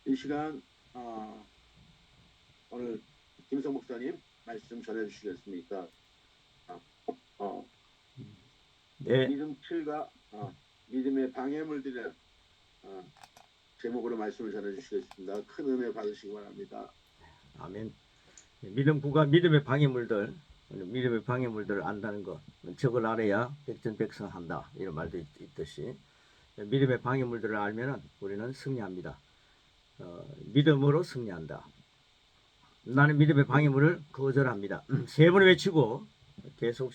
이 시간 오늘 김성 목사님 말씀 전해주시겠습니까? 네. 믿음 7과 믿음의 방해물들이라는 제목으로 말씀을 전해주시겠습니다. 큰 은혜 받으시기 바랍니다. 아멘. 믿음 9가 믿음의 방해물들, 믿음의 방해물들을 안다는 것, 저걸 알아야 백전백승한다 이런 말도 있듯이 믿음의 방해물들을 알면은 우리는 승리합니다. 믿음으로 승리한다. 나는 믿음의 방해물을 거절합니다. 세 번 외치고 계속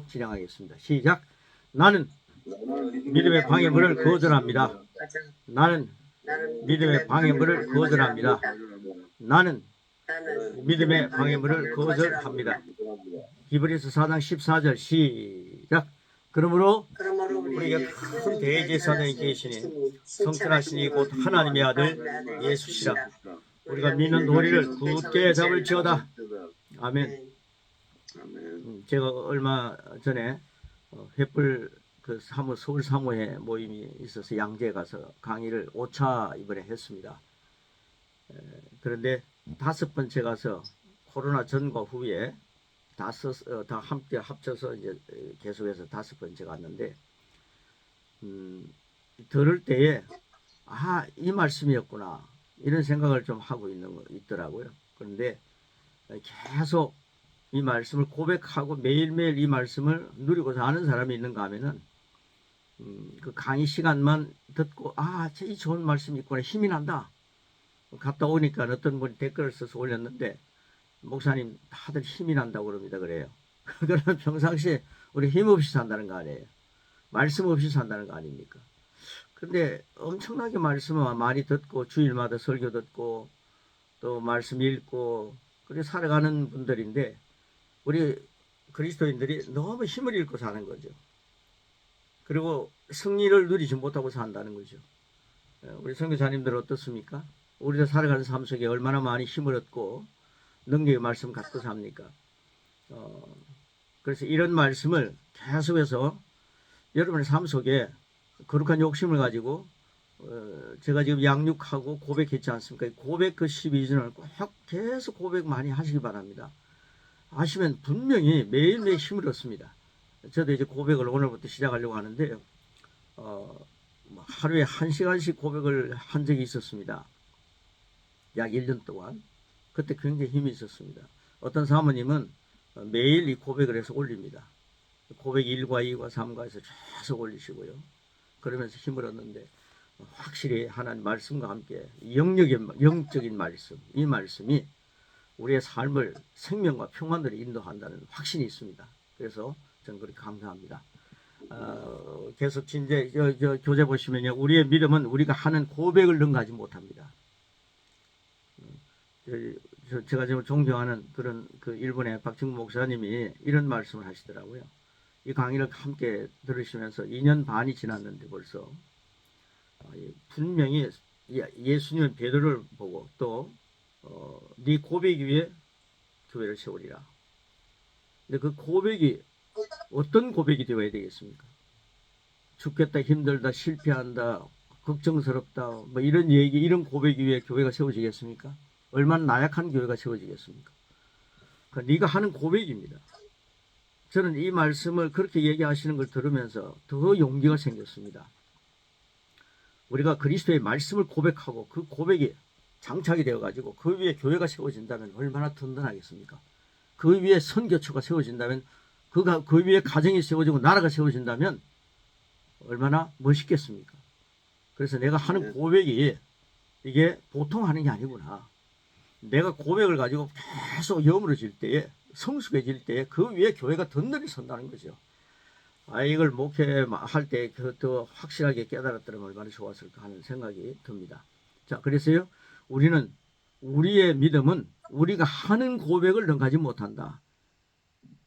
진행하겠습니다. 시작. 나는 믿음의 방해물을 거절합니다. 나는 믿음의 방해물을 거절합니다. 나는 믿음의 방해물을 거절합니다. 히브리서 4장 14절 시작. 그러므로 우리에게 큰 대제사장이 계시니 성천하시니 곧 하나님의 아들 예수시라. 우리가 믿는 도리를 굳게 잡을지어다. 아멘. 제가 얼마 전에 횃불 서울 사무회 모임이 있어서 양재에 가서 강의를 5차 이번에 했습니다. 그런데 5번째 가서 코로나 전과 후에 다 함께 합쳐서 이제 계속해서 5번째 갔는데 들을 때에 이 말씀이었구나 이런 생각을 좀 하고 있더라고요. 그런데 계속 이 말씀을 고백하고 매일매일 이 말씀을 누리고 사는 사람이 있는가 하면은 그 강의 시간만 듣고 이 좋은 말씀이 있구나 힘이 난다. 갔다 오니까 어떤 분이 댓글을 써서 올렸는데 목사님 다들 힘이 난다고 그럽니다. 그래요. 그러면 평상시에 우리 힘없이 산다는 거 아니에요. 말씀 없이 산다는 거 아닙니까? 근데 엄청나게 말씀을 많이 듣고 주일마다 설교 듣고 또 말씀 읽고 그렇게 살아가는 분들인데 우리 그리스도인들이 너무 힘을 잃고 사는 거죠. 그리고 승리를 누리지 못하고 산다는 거죠. 우리 선교사님들 어떻습니까? 우리가 살아가는 삶 속에 얼마나 많이 힘을 얻고 능력의 말씀 갖고 삽니까? 그래서 이런 말씀을 계속해서 여러분의 삶 속에 거룩한 욕심을 가지고 제가 지금 양육하고 고백했지 않습니까? 고백 그 12전을 꼭 계속 고백 많이 하시기 바랍니다. 하시면 분명히 매일매일 힘을 얻습니다. 저도 이제 고백을 오늘부터 시작하려고 하는데요. 하루에 1시간씩 고백을 한 적이 있었습니다. 약 1년 동안. 그때 굉장히 힘이 있었습니다. 어떤 사모님은 매일 이 고백을 해서 올립니다. 고백 1과 2과 3과 해서 계속 올리시고요. 그러면서 힘을 얻는데 확실히 하나님 말씀과 함께 영적인 말씀, 이 말씀이 우리의 삶을 생명과 평안으로 인도한다는 확신이 있습니다. 그래서 저는 그렇게 감사합니다. 계속 이제 교재 보시면요. 우리의 믿음은 우리가 하는 고백을 능가하지 못합니다. 제가 지금 존경하는 그런 일본의 박진구 목사님이 이런 말씀을 하시더라고요. 이 강의를 함께 들으시면서 2년 반이 지났는데 벌써 분명히 예수님은 베드로를 보고 또 네 고백 위에 교회를 세우리라. 근데 그 고백이 어떤 고백이 되어야 되겠습니까? 죽겠다, 힘들다, 실패한다, 걱정스럽다, 뭐 이런 얘기, 이런 고백 위에 교회가 세워지겠습니까? 얼마나 나약한 교회가 세워지겠습니까? 그러니까 네가 하는 고백입니다. 저는 이 말씀을 그렇게 얘기하시는 걸 들으면서 더 용기가 생겼습니다. 우리가 그리스도의 말씀을 고백하고 그 고백이 장착이 되어가지고 그 위에 교회가 세워진다면 얼마나 든든하겠습니까? 그 위에 선교처가 세워진다면 그 위에 가정이 세워지고 나라가 세워진다면 얼마나 멋있겠습니까? 그래서 내가 하는 고백이 이게 보통 하는 게 아니구나. 내가 고백을 가지고 계속 여물어질 때에 성숙해질 때에 그 위에 교회가 든든히 선다는 거죠. 이걸 목회할 때 더 확실하게 깨달았더라면 얼마나 좋았을까 하는 생각이 듭니다. 자, 그래서요, 우리의 믿음은 우리가 하는 고백을 능가하지 못한다.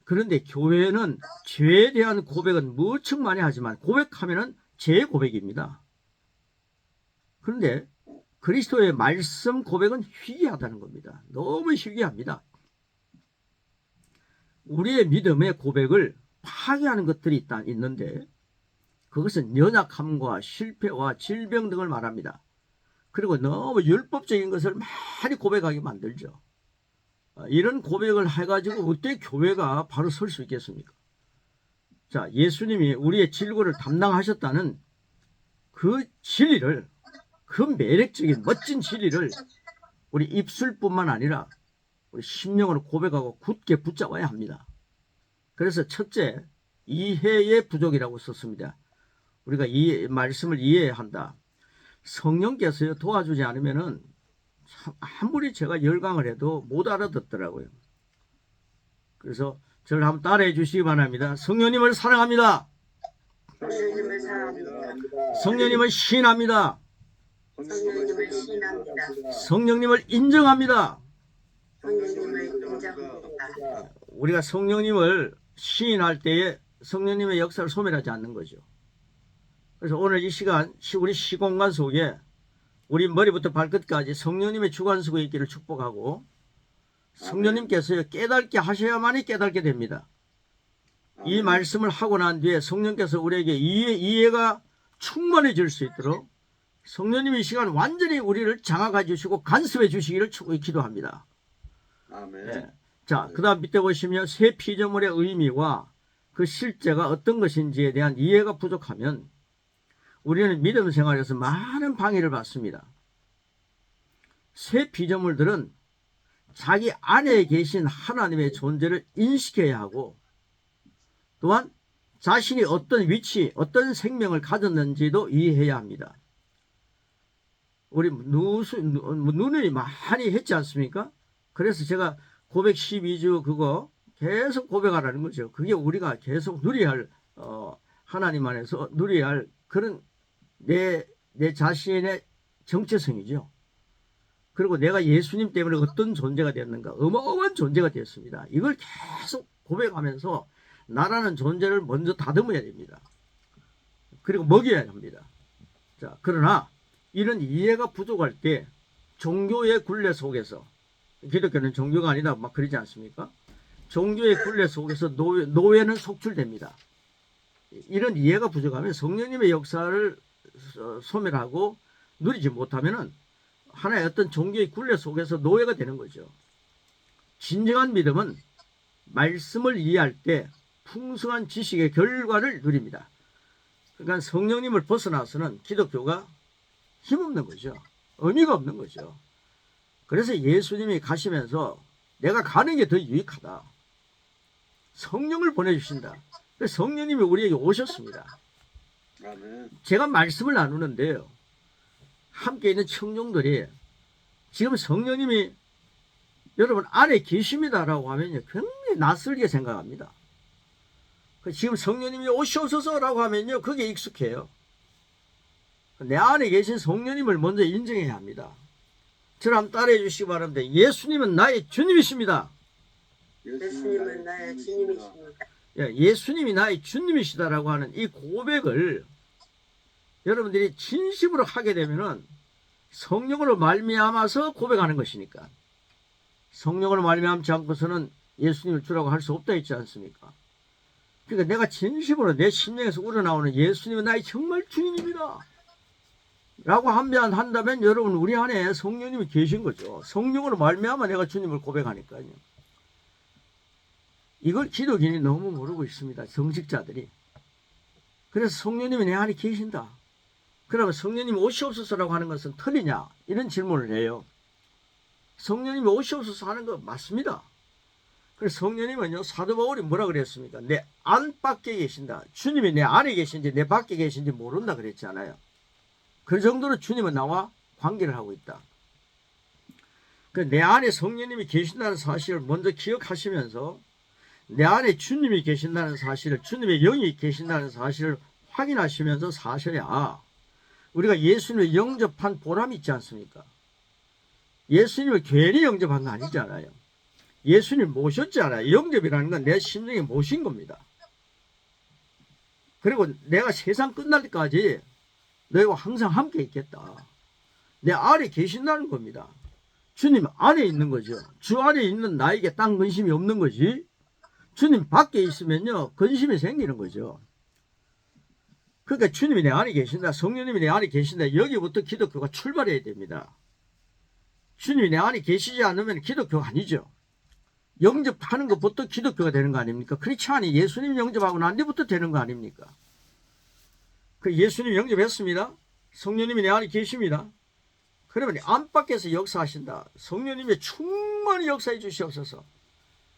그런데 교회는 죄에 대한 고백은 무척 많이 하지만 고백하면은 제 고백입니다. 그런데 그리스도의 말씀 고백은 희귀하다는 겁니다. 너무 희귀합니다. 우리의 믿음의 고백을 파괴하는 것들이 있는데 그것은 연약함과 실패와 질병 등을 말합니다. 그리고 너무 율법적인 것을 많이 고백하게 만들죠. 이런 고백을 해가지고 어떻게 교회가 바로 설 수 있겠습니까? 자, 예수님이 우리의 질고를 담당하셨다는 그 진리를, 그 매력적인 멋진 진리를 우리 입술뿐만 아니라 우리 심령으로 고백하고 굳게 붙잡아야 합니다. 그래서 첫째, 이해의 부족이라고 썼습니다. 우리가 이 말씀을 이해해야 한다. 성령께서 도와주지 않으면은 아무리 제가 열강을 해도 못 알아듣더라고요. 그래서 저를 한번 따라해 주시기 바랍니다. 성령님을 사랑합니다. 성령님을 사랑합니다. 성령님을 시인합니다. 성령님을 신합니다. 성령님을 인정합니다. 성령님을 인정합니다. 우리가 성령님을 시인할 때에 성령님의 역사를 소멸하지 않는 거죠. 그래서 오늘 이 시간 우리 시공간 속에 우리 머리부터 발끝까지 성령님의 주관 속에 있기를 축복하고, 성령님께서 깨닫게 하셔야만이 깨닫게 됩니다. 이 말씀을 하고 난 뒤에 성령께서 우리에게 이해가 충만해질 수 있도록 성령님이 이 시간 완전히 우리를 장악해 주시고 간섭해 주시기를 기도합니다. 아멘. 네. 자, 그 다음 밑에 보시면 새 피조물의 의미와 그 실제가 어떤 것인지에 대한 이해가 부족하면 우리는 믿음 생활에서 많은 방해를 받습니다. 새 피조물들은 자기 안에 계신 하나님의 존재를 인식해야 하고, 또한 자신이 어떤 위치, 어떤 생명을 가졌는지도 이해해야 합니다. 우리 누누이 많이 했지 않습니까? 그래서 제가 고백 12주 그거 계속 고백하라는 거죠. 그게 우리가 계속 누려야 할, 하나님 안에서 누려야 할 그런 내 자신의 정체성이죠. 그리고 내가 예수님 때문에 어떤 존재가 됐는가, 어마어마한 존재가 되었습니다. 이걸 계속 고백하면서 나라는 존재를 먼저 다듬어야 됩니다. 그리고 먹여야 합니다. 자, 그러나 이런 이해가 부족할 때 종교의 굴레 속에서, 기독교는 종교가 아니다 막 그러지 않습니까? 종교의 굴레 속에서 노예는 속출됩니다. 이런 이해가 부족하면 성령님의 역사를 소멸하고 누리지 못하면은 하나의 어떤 종교의 굴레 속에서 노예가 되는 거죠. 진정한 믿음은 말씀을 이해할 때 풍성한 지식의 결과를 누립니다. 그러니까 성령님을 벗어나서는 기독교가 힘없는 거죠. 의미가 없는 거죠. 그래서 예수님이 가시면서 내가 가는 게 더 유익하다. 성령을 보내주신다. 그래서 성령님이 우리에게 오셨습니다. 아멘. 제가 말씀을 나누는데요, 함께 있는 청중들이 지금 성령님이 여러분 안에 계십니다라고 하면요, 굉장히 낯설게 생각합니다. 지금 성령님이 오시옵소서라고 하면요, 그게 익숙해요. 내 안에 계신 성령님을 먼저 인정해야 합니다. 저를 한번 따라해 주시기 바랍니다. 예수님은 나의 주님이십니다. 예수님은 나의 주님이십니다. 예수님이 나의 주님이시다라고 하는 이 고백을 여러분들이 진심으로 하게 되면은 성령으로 말미암아서 고백하는 것이니까, 성령으로 말미암지 않고서는 예수님을 주라고 할 수 없다 했지 않습니까? 그러니까 내가 진심으로 내 심령에서 우러나오는 예수님은 나의 정말 주님입니다 라고 한다면 여러분 우리 안에 성령님이 계신 거죠. 성령으로 말미암아 내가 주님을 고백하니까요. 이걸 기독인이 너무 모르고 있습니다. 정직자들이. 그래서 성령님이 내 안에 계신다. 그러면 성령님이 오시옵소서라고 하는 것은 틀리냐? 이런 질문을 해요. 성령님이 오시옵소서 하는 거 맞습니다. 그래서 성령님은요, 사도 바울이 뭐라 그랬습니까? 내 안밖에 계신다. 주님이 내 안에 계신지 내 밖에 계신지 모른다 그랬잖아요. 그 정도로 주님은 나와 관계를 하고 있다. 내 안에 성령님이 계신다는 사실을 먼저 기억하시면서 내 안에 주님이 계신다는 사실을, 주님의 영이 계신다는 사실을 확인하시면서 사셔야 우리가 예수님을 영접한 보람이 있지 않습니까? 예수님을 괜히 영접한 거 아니잖아요. 예수님 모셨잖아요. 영접이라는 건 내 심령에 모신 겁니다. 그리고 내가 세상 끝날 때까지 너희와 항상 함께 있겠다. 내 안에 계신다는 겁니다. 주님 안에 있는 거죠. 주 안에 있는 나에게 딴 근심이 없는 거지. 주님 밖에 있으면요, 근심이 생기는 거죠. 그러니까 주님이 내 안에 계신다. 성령님이 내 안에 계신다. 여기부터 기독교가 출발해야 됩니다. 주님이 내 안에 계시지 않으면 기독교가 아니죠. 영접하는 것부터 기독교가 되는 거 아닙니까? 그렇지 않니 예수님 영접하고 난 뒤부터 되는 거 아닙니까? 그 예수님 영접했습니다. 성령님이 내 안에 계십니다. 그러면 안팎에서 역사하신다. 성령님이 충만히 역사해 주시옵소서.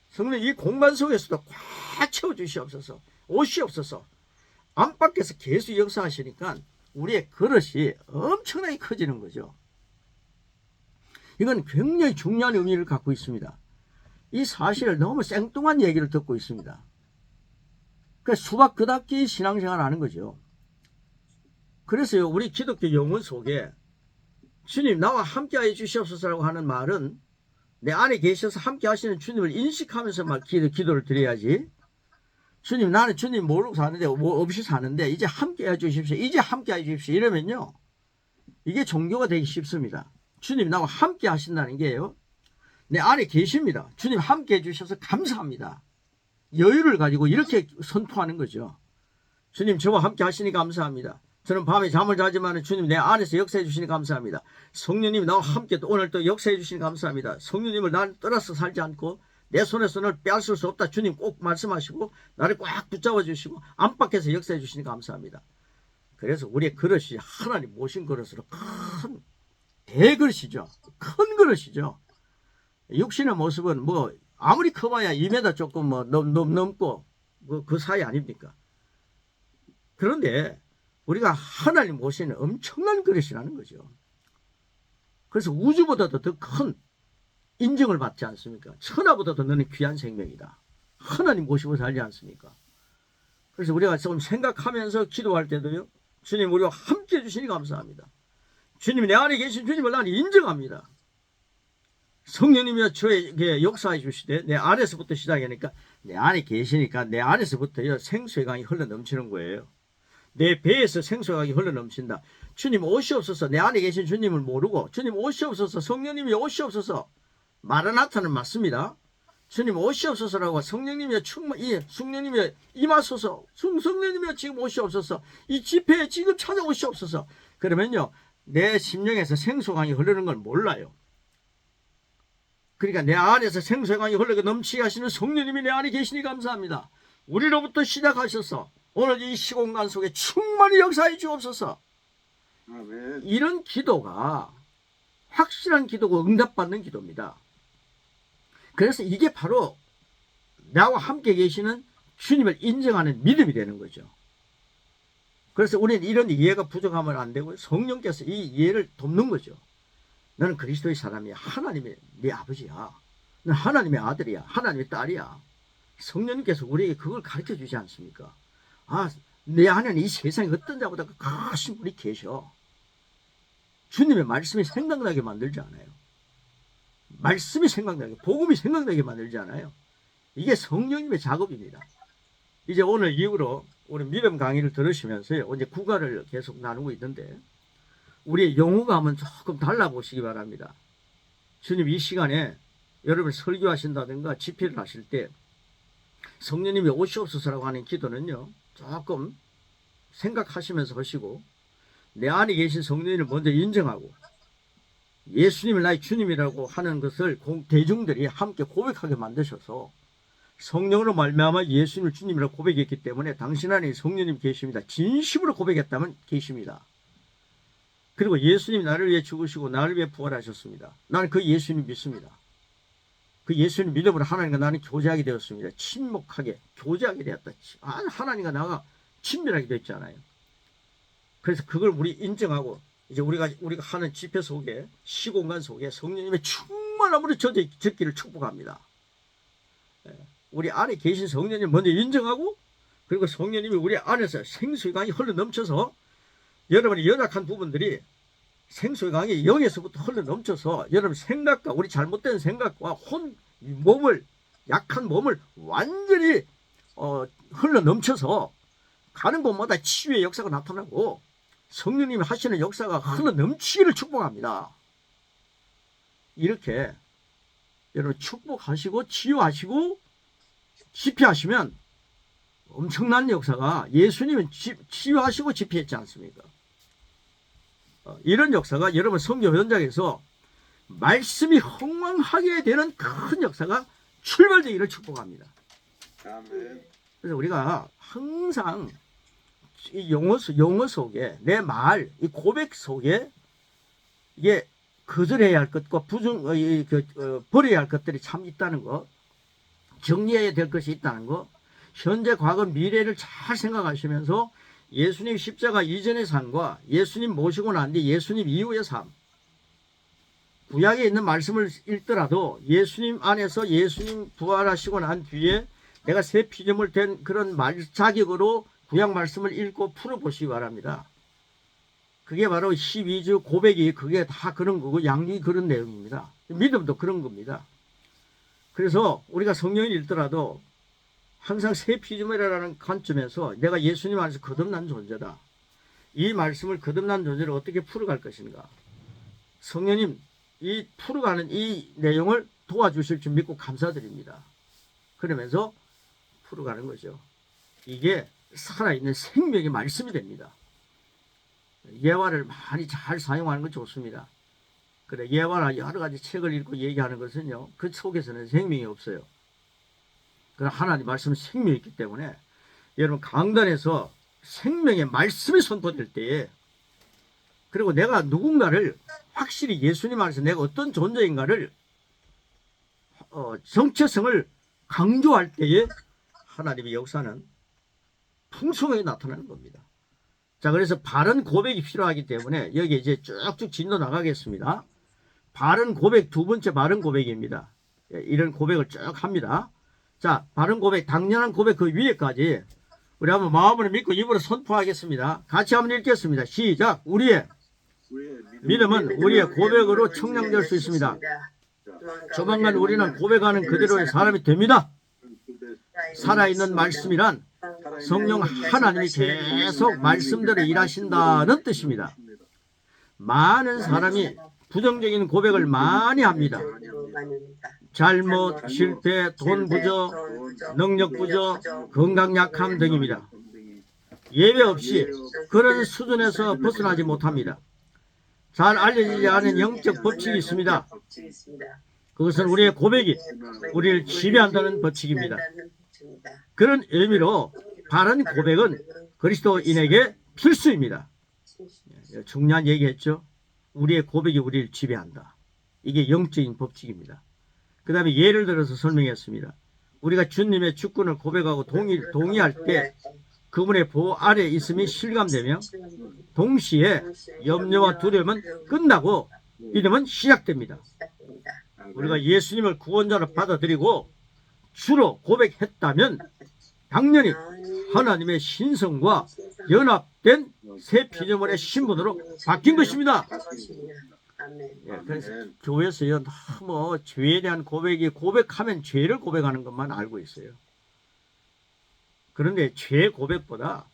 성령 이 공간 속에서도 꽉 채워 주시옵소서. 오시옵소서. 안팎에서 계속 역사하시니까 우리의 그릇이 엄청나게 커지는 거죠. 이건 굉장히 중요한 의미를 갖고 있습니다. 이 사실을 너무 생뚱한 얘기를 듣고 있습니다. 그래서 수박 그닥기 신앙생활 하는 거죠. 그래서요, 우리 기독교 영혼 속에 주님 나와 함께 하여 주시옵소서라고 하는 말은 내 안에 계셔서 함께 하시는 주님을 인식하면서 막 기도를 드려야지. 주님 나는 주님 모르고 사는데 뭐 없이 사는데 이제 함께 해 주십시오. 이제 함께 해 주십시오. 이러면요. 이게 종교가 되기 쉽습니다. 주님 나와 함께 하신다는 게요. 내 안에 계십니다. 주님 함께 해 주셔서 감사합니다. 여유를 가지고 이렇게 선포하는 거죠. 주님 저와 함께 하시니 감사합니다. 저는 밤에 잠을 자지만 주님 내 안에서 역사해 주시니 감사합니다. 성령님이 나와 함께 또 오늘 또 역사해 주시니 감사합니다. 성령님을 나는 떠나서 살지 않고 내 손에서 널 빼앗을 수 없다. 주님 꼭 말씀하시고 나를 꽉 붙잡아 주시고 안팎에서 역사해 주시니 감사합니다. 그래서 우리의 그릇이 하나님 모신 그릇으로 큰 대그릇이죠. 큰 그릇이죠. 육신의 모습은 뭐 아무리 커봐야 2m 조금 뭐 넘고 그 사이 아닙니까? 그런데 우리가 하나님 모시는 엄청난 그릇이라는 거죠. 그래서 우주보다도 더 큰 인정을 받지 않습니까? 천하보다도 너는 귀한 생명이다. 하나님 모시고 살지 않습니까? 그래서 우리가 좀 생각하면서 기도할 때도요. 주님 우리와 함께 해주시니 감사합니다. 주님이 내 안에 계신 주님을 나는 인정합니다. 성령님이 저에게 역사해 주시되 내 안에서부터 시작하니까 내 안에 계시니까 내 안에서부터요 생수의 강이 흘러 넘치는 거예요. 내 배에서 생수의 강이 흘러 넘친다. 주님 오시옵소서. 내 안에 계신 주님을 모르고 주님 오시옵소서. 성령님이 오시옵소서. 마라나타는 맞습니다. 주님 오시옵소서라고 성령님이 성령님이 임하소서. 성령님이 지금 오시옵소서. 이 집회에 지금 찾아오시옵소서. 그러면요 내 심령에서 생수의 강이 흐르는 걸 몰라요. 그러니까 내 안에서 생수의 강이 흘러게 넘치게 하시는 성령님이 내 안에 계시니 감사합니다. 우리로부터 시작하셔서 오늘 이 시공간 속에 충만히 역사해 주옵소서. 아멘. 이런 기도가 확실한 기도고 응답받는 기도입니다. 그래서 이게 바로 나와 함께 계시는 주님을 인정하는 믿음이 되는 거죠. 그래서 우리는 이런 이해가 부족하면 안 되고 성령께서 이 이해를 돕는 거죠. 너는 그리스도의 사람이야. 하나님의 네 아버지야. 너는 하나님의 아들이야. 하나님의 딸이야. 성령님께서 우리에게 그걸 가르쳐 주지 않습니까? 아, 내 안에는 이 세상에 어떤 자보다 크신 분이 계셔. 주님의 말씀이 생각나게 만들지 않아요. 말씀이 생각나게, 복음이 생각나게 만들지 않아요. 이게 성령님의 작업입니다. 이제 오늘 이후로 우리 믿음 강의를 들으시면서요. 이제 국어를 계속 나누고 있는데 우리의 영어감은 조금 달라보시기 바랍니다. 주님 이 시간에 여러분 설교하신다든가 집회를 하실 때 성령님이 오시옵소서라고 하는 기도는요. 조금 생각하시면서 하시고 내 안에 계신 성령님을 먼저 인정하고 예수님을 나의 주님이라고 하는 것을 대중들이 함께 고백하게 만드셔서 성령으로 말미암아 예수님을 주님이라고 고백했기 때문에 당신 안에 성령님 계십니다. 진심으로 고백했다면 계십니다. 그리고 예수님이 나를 위해 죽으시고 나를 위해 부활하셨습니다. 나는 그 예수님 믿습니다. 그 예수님 믿음으로 하나님과 나는 교제하게 되었습니다. 친목하게 교제하게 되었다. 하나님과 나가 친밀하게 됐잖아요. 그래서 그걸 우리 인정하고 이제 우리가 하는 집회 속에 시공간 속에 성령님의 충만함으로 젖기를 축복합니다. 우리 안에 계신 성령님 먼저 인정하고 그리고 성령님이 우리 안에서 생수의 강이 흘러 넘쳐서 여러분의 연약한 부분들이 생수의 강이 영에서부터 흘러 넘쳐서 여러분 생각과 우리 잘못된 생각과 몸을 약한 몸을 완전히 흘러 넘쳐서 가는 곳마다 치유의 역사가 나타나고 성령님이 하시는 역사가 흘러 넘치기를 축복합니다. 이렇게 여러분 축복하시고 치유하시고 집회하시면 엄청난 역사가 예수님은 치유하시고 집회했지 않습니까? 이런 역사가 여러분 성경 현장에서 말씀이 흥왕하게 되는 큰 역사가 출발되기를 축복합니다. 아멘. 그래서 우리가 항상 이 용어 속에 내 말, 이 고백 속에 이게 거절해야 할 것과 버려야 할 것들이 참 있다는 거, 정리해야 될 것이 있다는 거, 현재, 과거, 미래를 잘 생각하시면서 예수님 십자가 이전의 삶과 예수님 모시고 난 뒤 예수님 이후의 삶, 구약에 있는 말씀을 읽더라도 예수님 안에서 예수님 부활하시고 난 뒤에 내가 새 피조물 된 그런 자격으로 구약 말씀을 읽고 풀어보시기 바랍니다. 그게 바로 12주 고백이 그게 다 그런 거고 양육이 그런 내용입니다. 믿음도 그런 겁니다. 그래서 우리가 성경을 읽더라도 항상 새 피조물이라는 관점에서 내가 예수님 안에서 거듭난 존재다. 이 말씀을 거듭난 존재를 어떻게 풀어갈 것인가. 성령님 이 풀어가는 이 내용을 도와주실 줄 믿고 감사드립니다. 그러면서 풀어가는 거죠. 이게 살아있는 생명의 말씀이 됩니다. 예화를 많이 잘 사용하는 건 좋습니다. 그래, 예화나 여러 가지 책을 읽고 얘기하는 것은요, 그 속에서는 생명이 없어요. 그러나 하나님 말씀은 생명이 있기 때문에 여러분 강단에서 생명의 말씀이 선포될 때에, 그리고 내가 누군가를 확실히 예수님 안에서 내가 어떤 존재인가를 정체성을 강조할 때에 하나님의 역사는 풍성하게 나타나는 겁니다. 자, 그래서 바른 고백이 필요하기 때문에 여기 이제 쭉쭉 진도 나가겠습니다. 바른 고백, 두 번째 바른 고백입니다. 이런 고백을 쭉 합니다. 자, 바른 고백, 당연한 고백 그 위에까지 우리 한번 마음으로 믿고 입으로 선포하겠습니다. 같이 한번 읽겠습니다. 시작. 우리의 믿음은 우리의 고백으로 청량될 수 있습니다. 조만간 우리는 고백하는 그대로의 사람이 됩니다. 살아있는 말씀이란 성령 하나님이 계속 말씀대로 일하신다는 뜻입니다. 많은 사람이 부정적인 고백을 많이 합니다. 잘못, 실패, 돈 부족, 능력 부족, 건강 약함 등입니다. 예외 없이 그런 수준에서 벗어나지 못합니다. 잘 알려지지 않은 영적 법칙이 있습니다. 그것은 우리의 고백이 우리를 지배한다는 법칙입니다. 그런 의미로 바른 고백은 그리스도인에게 필수입니다. 중요한 얘기했죠. 우리의 고백이 우리를 지배한다. 이게 영적인 법칙입니다. 그 다음에 예를 들어서 설명했습니다. 우리가 주님의 주권을 고백하고 동의할 때 그분의 보호 아래 있음이 실감되며 동시에 염려와 두려움은 끝나고 믿음은 시작됩니다. 우리가 예수님을 구원자로 받아들이고 주로 고백했다면 당연히 하나님의 신성과 연합된 새 피조물의 신분으로 바뀐 것입니다. 예, 그래서 교회에서요, 너무 죄에 대한 고백하면 죄를 고백하는 것만 알고 있어요. 그런데 죄 고백보다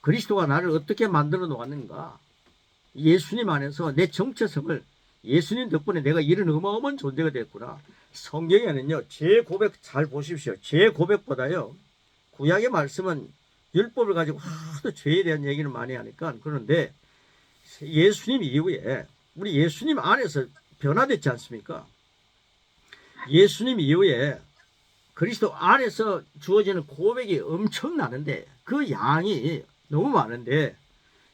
그리스도가 나를 어떻게 만들어 놓았는가, 예수님 안에서 내 정체성을, 예수님 덕분에 내가 이런 어마어마한 존재가 됐구나. 성경에는요, 죄 고백 잘 보십시오. 죄 고백보다요, 구약의 말씀은 율법을 가지고 하도 죄에 대한 얘기를 많이 하니까. 그런데 예수님 이후에 우리 예수님 안에서 변화됐지 않습니까? 예수님 이후에 그리스도 안에서 주어지는 고백이 엄청나는데 그 양이 너무 많은데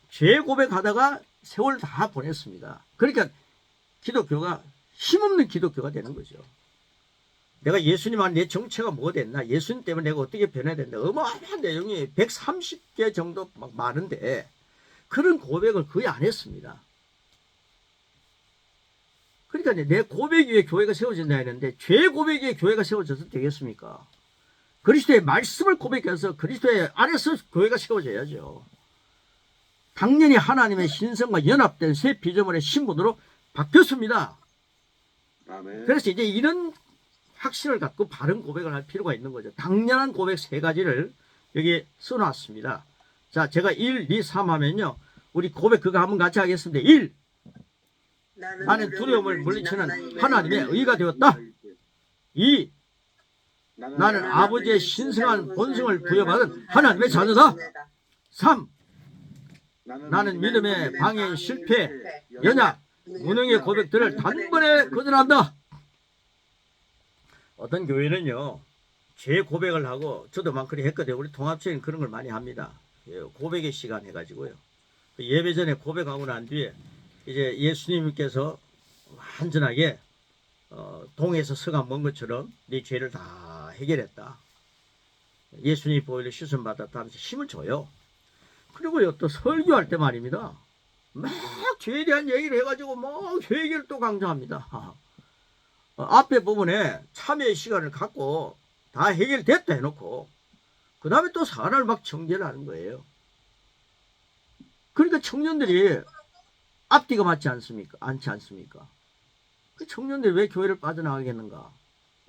죄 고백하다가 세월 다 보냈습니다. 그러니까 기독교가 힘없는 기독교가 되는 거죠. 내가 예수님 안에 내 정체가 뭐가 됐나, 예수님 때문에 내가 어떻게 변해야 된다, 어마어마한 내용이 130개 정도 막 많은데 그런 고백을 거의 안 했습니다. 그러니까 내 고백 위에 교회가 세워진다 했는데 죄 고백 위에 교회가 세워져서 되겠습니까? 그리스도의 말씀을 고백해서 그리스도의 안에서 교회가 세워져야죠. 당연히 하나님의 신성과 연합된 새 피조물의 신분으로 바뀌었습니다. 아멘. 그래서 이제 이런 확신을 갖고 바른 고백을 할 필요가 있는 거죠. 당연한 고백 세 가지를 여기 써놨습니다. 자, 제가 1, 2, 3 하면요, 우리 고백 그거 한번 같이 하겠습니다. 1. 나는 두려움을 물리치는 하나님의 의가 되었다. 2. 나는 아버지의 신성한 본성을 부여받은 하나님의 자녀다. 3. 나는 믿음의 방해, 실패, 연약, 무능의 고백들을 단번에 거절한다. 어떤 교회는요, 제 고백을 하고, 저도 막 그리 했거든요. 우리 통합체는 그런 걸 많이 합니다. 고백의 시간 해가지고요. 예배 전에 고백하고 난 뒤에 이제 예수님께서 완전하게 동에서 서가 먼 것처럼 네 죄를 다 해결했다. 예수님이 보혈로 씻음 받았다 하면서 힘을 줘요. 그리고요, 또 설교할 때 말입니다. 막 죄에 대한 얘기를 해가지고 막 회개를 또 강조합니다. 앞에 부분에 참여의 시간을 갖고 다 해결됐다 해놓고 그 다음에 또 사람을 막 정죄를 하는 거예요. 그러니까 청년들이 앞뒤가 맞지 않습니까? 그 청년들이 왜 교회를 빠져나가겠는가?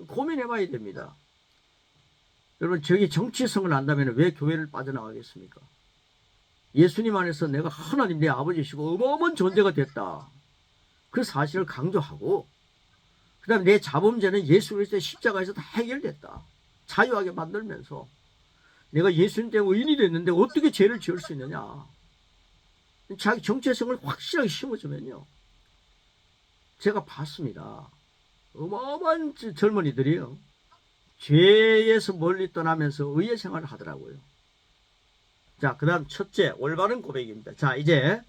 고민해봐야 됩니다. 여러분, 저기 정치성을 안다면 왜 교회를 빠져나가겠습니까? 예수님 안에서 내가 하나님 내 아버지시고 어마어마한 존재가 됐다. 그 사실을 강조하고 그 다음에 내 자범죄는 예수 그리스도의 십자가에서 다 해결됐다. 자유하게 만들면서 내가 예수님 때문에 의인이 됐는데 어떻게 죄를 지을 수 있느냐. 자기 정체성을 확실하게 심어주면요. 제가 봤습니다. 어마어마한 젊은이들이요. 죄에서 멀리 떠나면서 의의 생활을 하더라고요. 자, 그 다음 첫째, 올바른 고백입니다. 자, 이제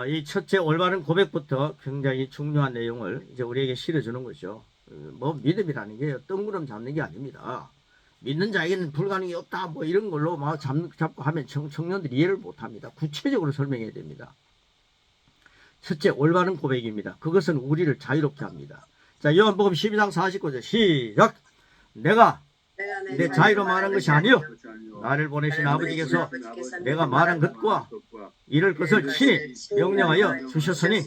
이 첫째 올바른 고백부터 굉장히 중요한 내용을 이제 우리에게 실어주는 거죠. 뭐 믿음이라는 게 뜬구름 잡는 게 아닙니다. 믿는 자에게는 불가능이 없다 뭐 이런 걸로 막 잡고 하면 청년들이 이해를 못합니다. 구체적으로 설명해야 됩니다. 첫째, 올바른 고백입니다. 그것은 우리를 자유롭게 합니다. 자, 요한복음 12장 49절 시작. 내가 내 자유로 말한 것이 아니요 나를 보내신 아버지께서 내가 말한 것과 이럴 것을 친히 명령하여 주셨으니,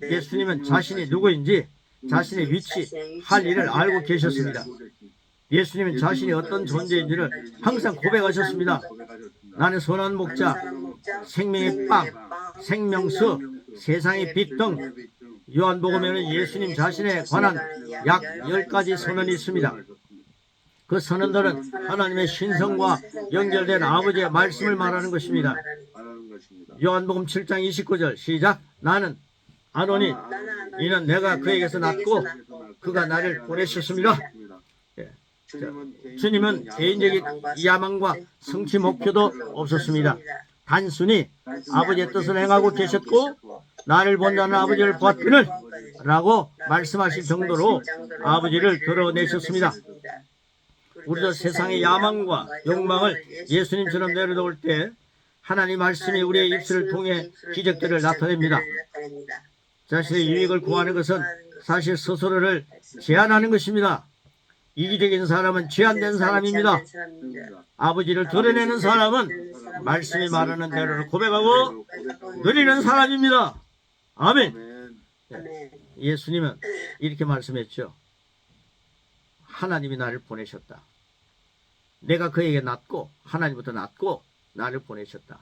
예수님은 자신이 누구인지 자신의 위치, 할 일을 알고 계셨습니다. 예수님은 자신이 어떤 존재인지를 항상 고백하셨습니다. 나는 선한 목자, 생명의 빵, 생명수, 세상의 빛 등 요한복음에는 예수님 자신에 관한 약 10가지 선언이 있습니다. 그 선언들은 하나님의 신성과 연결된 아버지의 말씀을 말하는 것입니다. 요한복음 7장 29절 시작. 나는 아노니 이는 내가 그에게서 낳고 그가 나를 보내셨습니다. 주님은 개인적인 야망과 성취 목표도 없었습니다. 단순히 아버지의 뜻을 행하고 계셨고 나를 본다는 아버지를 보았거늘 라고 말씀하실 정도로 아버지를 드러내셨습니다. 우리도 세상의 야망과 욕망을 예수님처럼 내려놓을 때 하나님 말씀이 우리의 입술을 통해 기적들을 나타냅니다. 자신의 유익을 구하는 것은 사실 스스로를 제한하는 것입니다. 이기적인 사람은 제한된 사람입니다. 아버지를 드러내는 사람은 말씀이 말하는 대로를 고백하고 누리는 사람입니다. 아멘. 예수님은 이렇게 말씀했죠. 하나님이 나를 보내셨다. 내가 그에게 낳고 하나님부터 낳고 나를 보내셨다.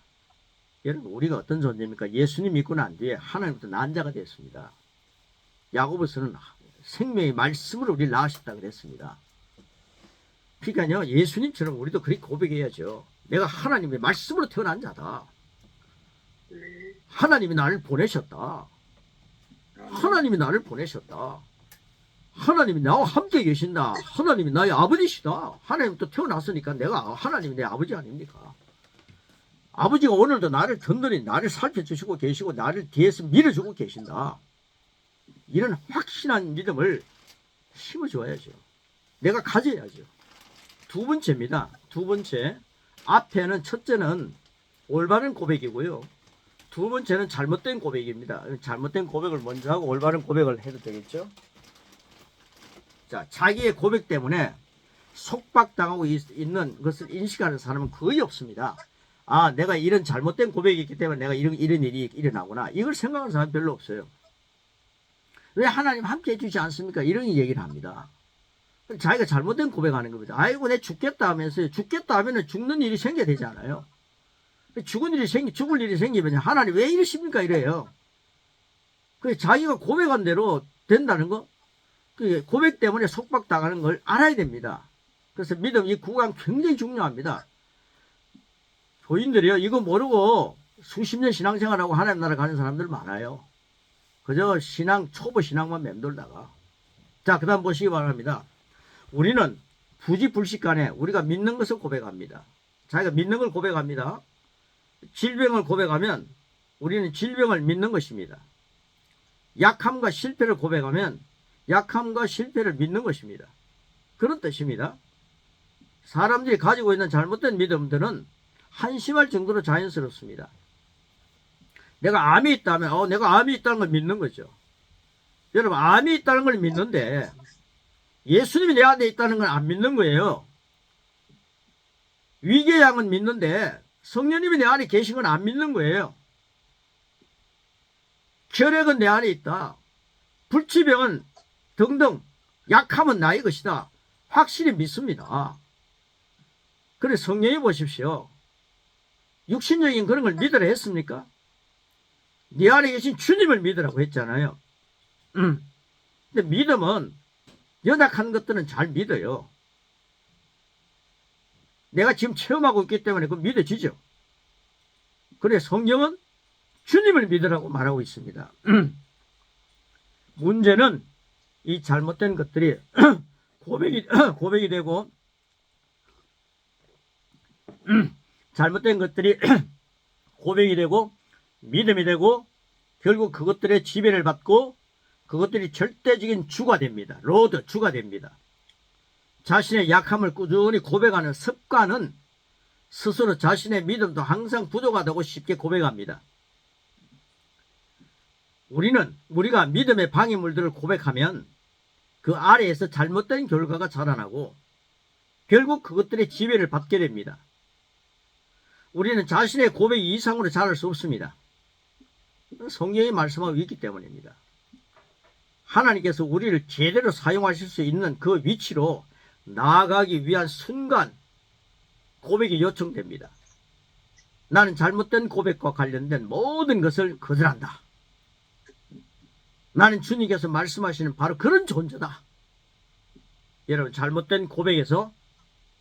여러분, 우리가 어떤 존재입니까? 예수님 믿고 난 뒤에 하나님부터 난 자가 됐습니다. 야고보서는 생명의 말씀으로 우리를 낳으셨다 그랬습니다. 그러니까요, 예수님처럼 우리도 그렇게 고백해야죠. 내가 하나님의 말씀으로 태어난 자다. 하나님이 나를 보내셨다. 하나님이 나를 보내셨다. 하나님이 나와 함께 계신다. 하나님이 나의 아버지시다. 하나님부터 태어났으니까 내가 하나님이 내 아버지 아닙니까? 아버지가 오늘도 나를 든든히 나를 살펴주시고 계시고 나를 뒤에서 밀어주고 계신다. 이런 확신한 믿음을 심어줘야죠. 내가 가져야죠. 두 번째입니다. 두 번째, 앞에는 첫째는 올바른 고백이고요. 두 번째는 잘못된 고백입니다. 잘못된 고백을 먼저 하고 올바른 고백을 해도 되겠죠? 자, 자기의 고백 때문에 속박당하고 있는 것을 인식하는 사람은 거의 없습니다. 아, 내가 이런 잘못된 고백이 있기 때문에 내가 이런 일이 일어나구나. 이걸 생각하는 사람 별로 없어요. 왜 하나님 함께 해주지 않습니까? 이런 얘기를 합니다. 자기가 잘못된 고백하는 겁니다. 아이고, 내 죽겠다 하면서, 죽겠다 하면은 죽는 일이 생겨야 되잖아요. 죽을 일이 생기면 하나님 왜 이러십니까? 이래요. 그 자기가 고백한 대로 된다는 거, 그 고백 때문에 속박당하는 걸 알아야 됩니다. 그래서 믿음 이 구간 굉장히 중요합니다. 교인들이요, 이거 모르고 수십 년 신앙생활하고 하나님 나라 가는 사람들 많아요. 그저 초보 신앙만 맴돌다가. 자, 그 다음 보시기 바랍니다. 우리는 부지불식간에 우리가 믿는 것을 고백합니다. 자기가 믿는 걸 고백합니다. 질병을 고백하면 우리는 질병을 믿는 것입니다. 약함과 실패를 고백하면 약함과 실패를 믿는 것입니다. 그런 뜻입니다. 사람들이 가지고 있는 잘못된 믿음들은 한심할 정도로 자연스럽습니다. 내가 암이 있다면 내가 암이 있다는 걸 믿는 거죠. 여러분, 암이 있다는 걸 믿는데 예수님이 내 안에 있다는 걸 안 믿는 거예요. 위기의 양은 믿는데 성령님이 내 안에 계신 건 안 믿는 거예요. 혈액은 내 안에 있다. 불치병은 등등 약함은 나의 것이다. 확실히 믿습니다. 그래, 성령이 보십시오. 육신적인 그런 걸 믿으라 했습니까? 네 안에 계신 주님을 믿으라고 했잖아요. 근데 믿음은 연약한 것들은 잘 믿어요. 내가 지금 체험하고 있기 때문에 그거 믿어지죠. 그래, 성경은 주님을 믿으라고 말하고 있습니다. 문제는 이 잘못된 것들이 고백이 되고 잘못된 것들이 고백이 되고 믿음이 되고 결국 그것들의 지배를 받고 그것들이 절대적인 주가 됩니다. 주가 됩니다. 자신의 약함을 꾸준히 고백하는 습관은 스스로 자신의 믿음도 항상 부족하다고 쉽게 고백합니다. 우리가 믿음의 방해물들을 고백하면 그 아래에서 잘못된 결과가 자라나고 결국 그것들의 지배를 받게 됩니다. 우리는 자신의 고백 이상으로 자랄 수 없습니다. 성경이 말씀하고 있기 때문입니다. 하나님께서 우리를 제대로 사용하실 수 있는 그 위치로 나아가기 위한 순간 고백이 요청됩니다. 나는 잘못된 고백과 관련된 모든 것을 거절한다. 나는 주님께서 말씀하시는 바로 그런 존재다. 여러분, 잘못된 고백에서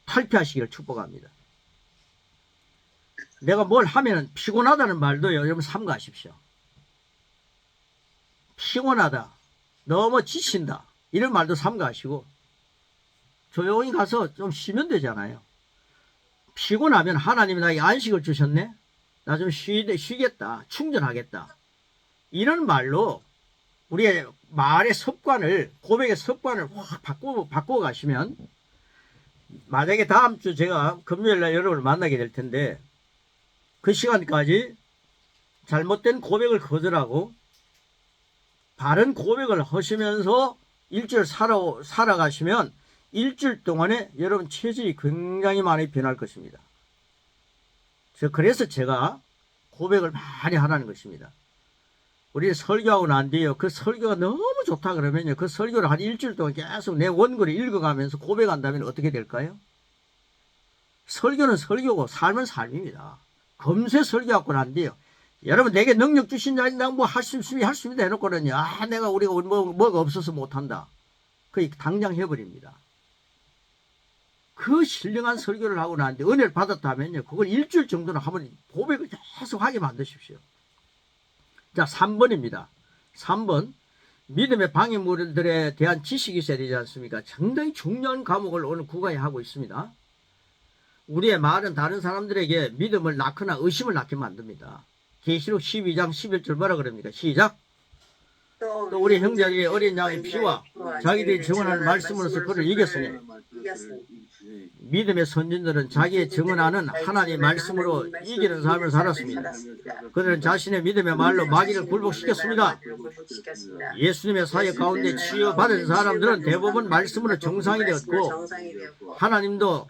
탈피하시기를 축복합니다. 내가 뭘 하면 피곤하다는 말도 여러분 삼가하십시오. 피곤하다, 너무 지친다, 이런 말도 삼가하시고 조용히 가서 좀 쉬면 되잖아요. 피곤하면 하나님이 나에게 안식을 주셨네, 나 좀 쉬겠다, 충전하겠다, 이런 말로 우리의 말의 습관을, 고백의 습관을 확 바꾸어 가시면, 만약에 다음 주 제가 금요일날 여러분을 만나게 될 텐데 그 시간까지 잘못된 고백을 거절하고 바른 고백을 하시면서 일주일 살아가시면 일주일 동안에 여러분 체질이 굉장히 많이 변할 것입니다. 그래서 제가 고백을 많이 하라는 것입니다. 우리 설교하고 난 뒤에요, 그 설교가 너무 좋다 그러면요, 그 설교를 한 일주일 동안 계속 내 원고를 읽어가면서 고백한다면 어떻게 될까요? 설교는 설교고 삶은 삶입니다. 금세 설교하고 난 뒤에요, 여러분 내게 능력 주신 자니 나 뭐 할 수 있습니다 해놓고는요, 우리가 뭐가 없어서 못한다, 그 당장 해버립니다. 그 신령한 설교를 하고 난 뒤에 은혜를 받았다면요, 그걸 일주일 정도는 한번 고백을 계속 하게 만드십시오. 자, 3번입니다. 3번, 믿음의 방해물들에 대한 지식이 있어야 되지 않습니까? 상당히 중요한 과목을 오늘 구간에 하고 있습니다. 우리의 말은 다른 사람들에게 믿음을 낳거나 의심을 낳게 만듭니다. 계시록 12장 11절 뭐라 그럽니까? 시작. 또 우리 형제들이 어린 양의 피와 자기들이 증언하는 말씀으로서 그를 이겼으니, 믿음의 선진들은 자기의 증언하는 하나님의 말씀으로 이기는 삶을 살았습니다. 그들은 자신의 믿음의 말로 마귀를 굴복시켰습니다. 예수님의 사역 가운데 치유받은 사람들은 대부분 말씀으로 정상이 되었고, 하나님도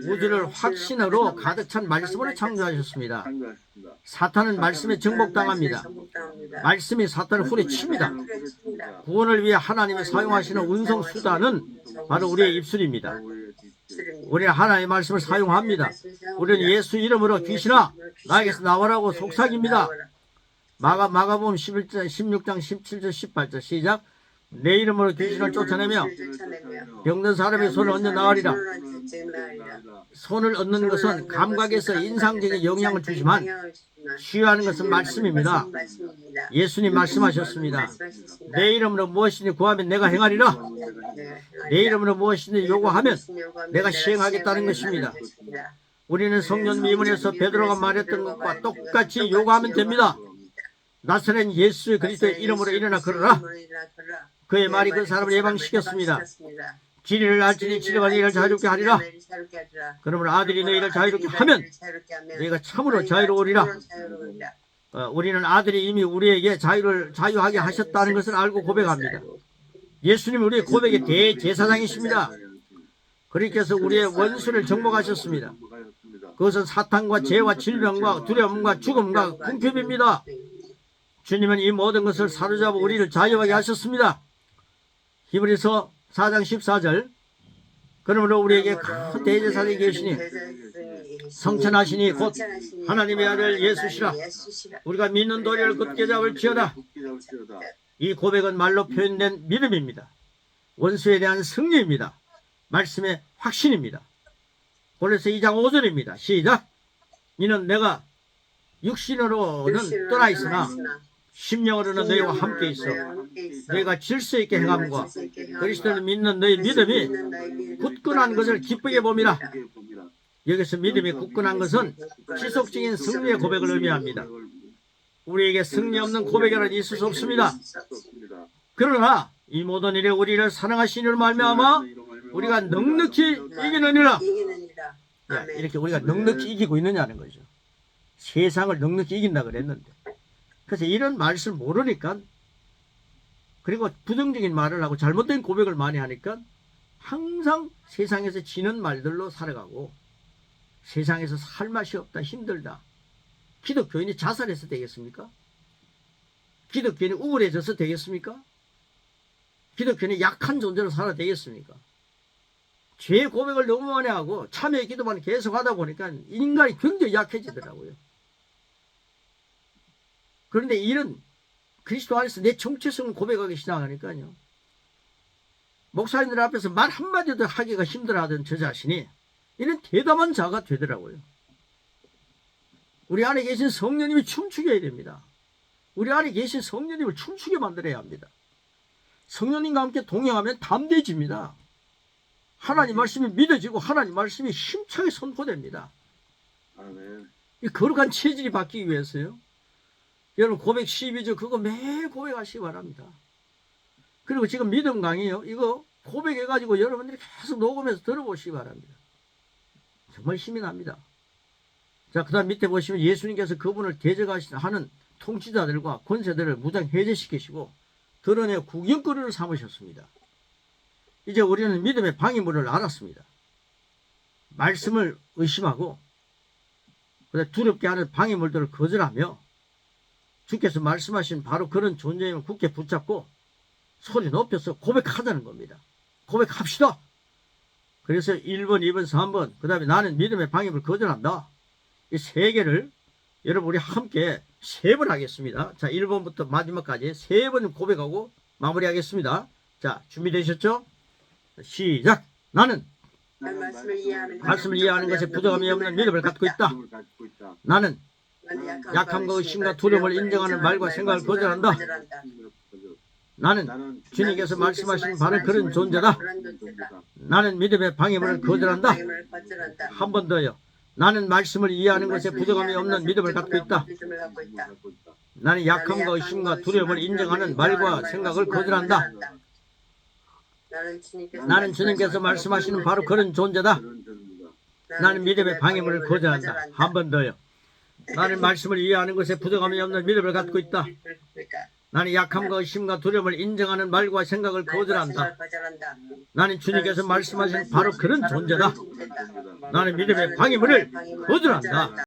우주를 확신으로 가득 찬 말씀으로 창조하셨습니다. 사탄은 말씀에 정복당합니다. 말씀이 사탄을 후려칩니다. 구원을 위해 하나님이 사용하시는 운송 수단은 바로 우리의 입술입니다. 우리는 하나님의 말씀을 사용합니다. 우리는 예수 이름으로 귀신아 나에게서 나와라고 속삭입니다. 마가복음 16장 17절 18절 시작. 내 이름으로 귀신을 쫓아내며 병든 사람의 손을 얹어 나으리라. 손을 얻는 것은 감각에서 인상적인 영향을 주지만 치유하는 것은 말씀입니다. 예수님 말씀하셨습니다. 내 이름으로 무엇이니 구하면 내가 행하리라. 내 이름으로 무엇이니 요구하면 내가 시행하겠다는 것입니다. 우리는 성령 미문에서 베드로가 말했던 것과 똑같이 요구하면 됩니다. 나사렛 예수 그리스도의 이름으로 일어나 걸어라. 그의 말이 그 사람을 예방시켰습니다. 진리를 알지니 진리가 너희를 자유롭게 하리라. 그러므로 아들이 너희를 자유롭게 하면 너희가 참으로 자유로우리라. 우리는 아들이 이미 우리에게 자유하게 하셨다는 것을 알고 고백합니다. 예수님은 우리의 고백의 대제사장이십니다. 그리께서 우리의 원수를 정복하셨습니다. 그것은 사탄과 죄와 질병과 두려움과 죽음과 궁핍입니다. 주님은 이 모든 것을 사로잡아 우리를 자유하게 하셨습니다. 히브리서 4장 14절 그러므로 우리에게 큰 대제사장이 계시니 성천하시니 곧 하나님의 아들 예수시라. 우리가 믿는 도리를 굳게 잡을지어다. 이 고백은 말로 표현된 믿음입니다. 원수에 대한 승리입니다. 말씀의 확신입니다. 고린도서 2장 5절입니다. 시작. 이는 내가 육신으로는 떠나 있으나 심령으로는 너희와 함께 있어 너희가 질서 있게 행함과 그리스도를 믿는 너희 믿음이 굳건한 것을 기쁘게 봅니다. 여기서 믿음이 굳건한 것은 지속적인 승리의 고백을 의미합니다. 우리에게 승리 없는 고백이라는 있을 수 없습니다. 그러나 이 모든 일에 우리를 사랑하신 이로 말미암아 우리가 넉넉히 이기느니라. 이렇게 우리가 넉넉히 이기고 있느냐는 거죠. 세상을 넉넉히 이긴다 그랬는데. 그래서 이런 말씀을 모르니까 그리고 부정적인 말을 하고 잘못된 고백을 많이 하니까 항상 세상에서 지는 말들로 살아가고 세상에서 살 맛이 없다 힘들다. 기독교인이 자살해서 되겠습니까? 기독교인이 우울해져서 되겠습니까? 기독교인이 약한 존재로 살아야 되겠습니까? 죄 고백을 너무 많이 하고 참회 기도만 계속 하다 보니까 인간이 굉장히 약해지더라고요. 그런데 이런 그리스도 안에서 내 정체성을 고백하기 시작하니까요. 목사님들 앞에서 말 한마디도 하기가 힘들어하던 저 자신이 이런 대담한 자가 되더라고요. 우리 안에 계신 성령님이 춤추게 해야 됩니다. 우리 안에 계신 성령님을 춤추게 만들어야 합니다. 성령님과 함께 동행하면 담대해집니다. 하나님 말씀이 믿어지고 하나님 말씀이 힘차게 선포됩니다. 아멘. 이 거룩한 체질이 바뀌기 위해서요. 여러분 고백 12조 그거 매일 고백하시기 바랍니다. 그리고 지금 믿음 강의요. 이거 고백해가지고 여러분들이 계속 녹음해서 들어보시기 바랍니다. 정말 힘이 납니다. 자, 그 다음 밑에 보시면 예수님께서 그분을 대적하는 통치자들과 권세들을 무장 해제시키시고 드러내 구경거리를 삼으셨습니다. 이제 우리는 믿음의 방해물을 알았습니다. 말씀을 의심하고 두렵게 하는 방해물들을 거절하며 주께서 말씀하신 바로 그런 존재임을 굳게 붙잡고 소리 높여서 고백하자는 겁니다. 고백합시다. 그래서 1번, 2번, 3번 그 다음에 나는 믿음의 방해물을 거절한다. 이 세 개를 여러분 우리 함께 3번 하겠습니다. 자, 1번부터 마지막까지 3번 고백하고 마무리하겠습니다. 자, 준비되셨죠? 시작. 나는 말씀을 이해하는 것에 부족함이 없는 믿음을 갖고 있다. 나는 약함과 의심과 두려움을 인정하는 말과 생각을 거절한다. 나는 주님께서 말씀하신 바로 그런 존재다. 나는 믿음의 방해물을 거절한다. 한 번 더요. 나는 말씀을 이해하는 것에 부족함이 없는 믿음을 갖고 있다. 나는 약함과 의심과 두려움을 인정하는 말과 생각을 거절한다. 나는 주님께서 말씀하시는 바로 그런 존재다. 나는 믿음의 방해물을 거절한다. 한 번 더요. 나는 말씀을 이해하는 것에 부족함이 없는 믿음을 갖고 있다. 나는 약함과 의심과 두려움을 인정하는 말과 생각을 거절한다. 나는 주님께서 말씀하신 바로 그런 존재다. 나는 믿음의 방해물을 거절한다.